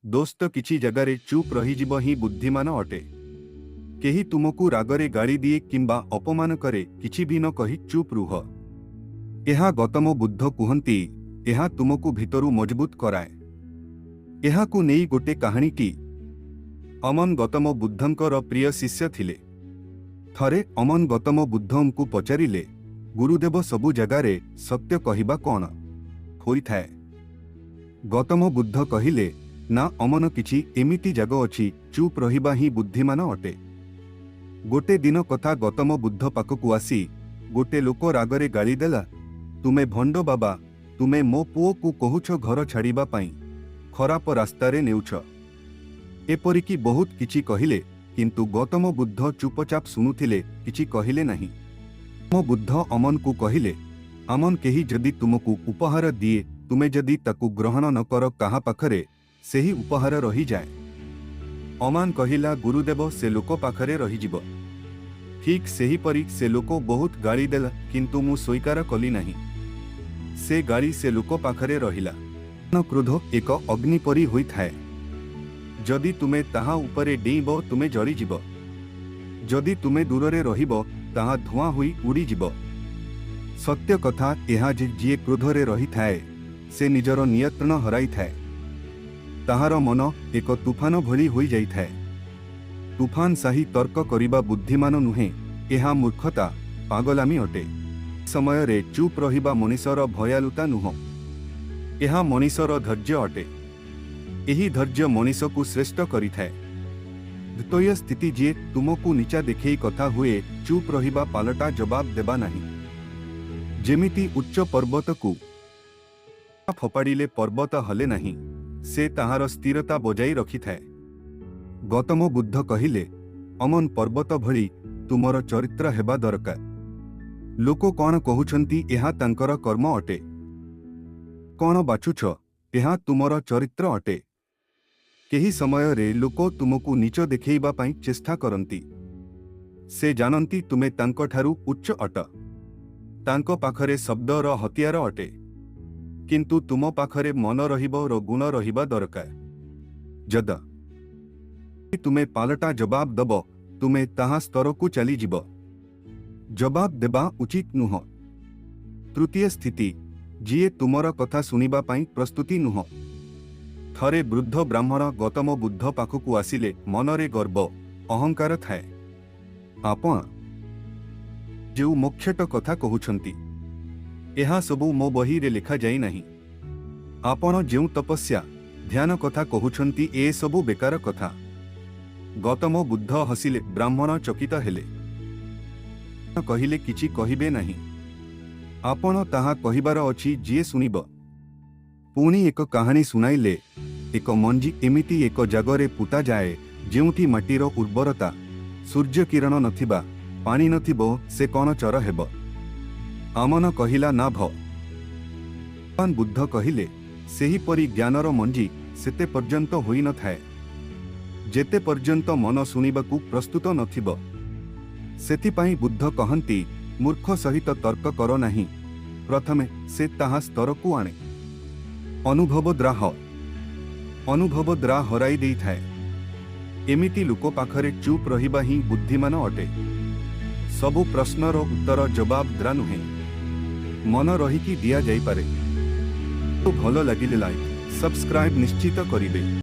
दोस्त किछि जगारे चुप रहिजिब ही बुद्धिमान अटे। केही तुमको रागरे गाड़ी दिए किंबा अपमान करे किछि भी न कही चुप रुह। एहा गौतम बुद्ध कुहंती, एहा तुमको भितरु मजबूत कराए। एहाकु नेई गोटे कहानीटी। अमन गौतम बुद्धंकर प्रिय शिष्य थिले। थरे अमन गौतम बुद्धंकु पचारिले, गुरुदेव सबु जगारे सत्य कहिबा कौन होइथाए। गौतम बुद्ध कहिले, ना अमन किछि एमिति जग अछि चुप रहिबा ही बुद्धिमान अटे। गोटे दिन कथा गौतम बुद्ध पाखकु आसी गोटे लोक रागरे गाली देला, तुमे भंड बाबा, तुमे मो पुओ को कहुछ घर छाड़िबा पाई, खराप रास्तारे नेउछ। एपरिकी बहुत किछि कहिले, किंतु गौतम बुद्ध चुपचाप सुनुथिले, किछि कहिले नहीं। गौतम बुद्ध अमन को कहिले, अमन केही जदि तुमको उपहार दिए, तुमे जदि ताकु ग्रहण न कर काहा पाखरे सेही उपहार रही जाए। अमान कहिला, गुरुदेव से लोक पाखरे रहीजिब। ठीक सेही परी से लोक बहुत गाली देला, किंतु मु स्वीकार कली नहीं। से गाली से लोक पाखरे रहिला। क्रोध एक अग्नि परी होई थाए। जदि तुमे ताहा उपरे डेइब तुमे जली जिब। जदि तुमे दूररे रहिब ताहा धुआं होई उड़ी जिब। सत्य कथा एहा जे जिए क्रोधरे रही थाए से निजर नियंत्रण हराई थाए। ताहार मन एक तूफान भली होई जाई थाए। तूफान साही तर्क करिबा बुद्धिमान नुहे, एहा मूर्खता पागलामी अटे। समय रे चुप रहिबा मनीषर भयालुता नुह, एहा मनीषर धैर्य अटे। एही धैर्य मनीष को श्रेष्ठ करि थाए। द्वितीय स्थिति जे तुमको नीचा देखेई कथा हुए, चुप रहिबा पालटा जवाब देबा नहीं। जेमिति उच्च पर्वत को फपाड़िले पर्वत हले नहीं, से ताहार स्थिरता बजाई रखि थाए। गौतम बुद्ध कहिले, अमन पर्वत भली तुमर चरित्र हेबा दरकार। लोक कौन कहउछंती एहा तांकर कर्म अटे। कौन बाछुछ एहा तुमर चरित्र अटे। केही समय रे लोक तुमको नीच देखेइबा पाई चेष्टा करंती। से जानंती तुमे तांको ठारू उच्च अट। तांको पाखरे शब्दर हथियार अटे, किंतु तुम पाखरे मन रहिबो गुण रहिबा दरकार। जदा तुमे पालटा जवाब दब, तुमे ताहा स्तर को चली जिब। जवाब देबा उचित नुह। तृतीय स्थिति, जिए तुमर कथा सुनिबा पाई प्रस्तुति नुह। थरे वृद्ध ब्राह्मण गौतम बुद्ध पाखकु आसिले, मनरे गर्व अहंकार थाए। आपण जेउ मोक्षट कथा कहउछंती, एहा सबु मो बही रे लिखा जाई नहीं। आपण जेउ तपस्या ध्यान कथा कहउछंती, ए सबु बेकार कथा। गौतम बुद्ध हसिले, ब्राह्मण चकित हेले। कहिले किछि कहिबे नहीं। आपण ताहा कहिबार अछि जिए सुनिब। पुणी एक कहानी सुनाइले, एक मंजी एमिति एक जागरे पुता जाए, जेउथि माटीर उर्वरता, सूर्य किरण नथिबा, पानी नथिबो, से कौन चर हेब। अमन कहिला, ना भ। बुद्ध कहिले, सेही परी ज्ञानर मंजी सेते पर्यंत होई न थाए, जेते पर्यंत मन सुनिबाकू प्रस्तुत नथिब। सेथिपाई बुद्ध कहंती, मूर्ख सहित तर्क कर नाही, प्रथमे से ताहा स्तर को आणे। अनुभव द्रा हराई देई थाए। एमिति लोक पाखरे चुप रहिबा ही बुद्धिमान अटे। सबु प्रश्नर उत्तर जवाब द्रा नुहे, मन रहिकी दिया जाई पारे। तो भल लागिले लाइक सब्सक्राइब निश्चित करिबे।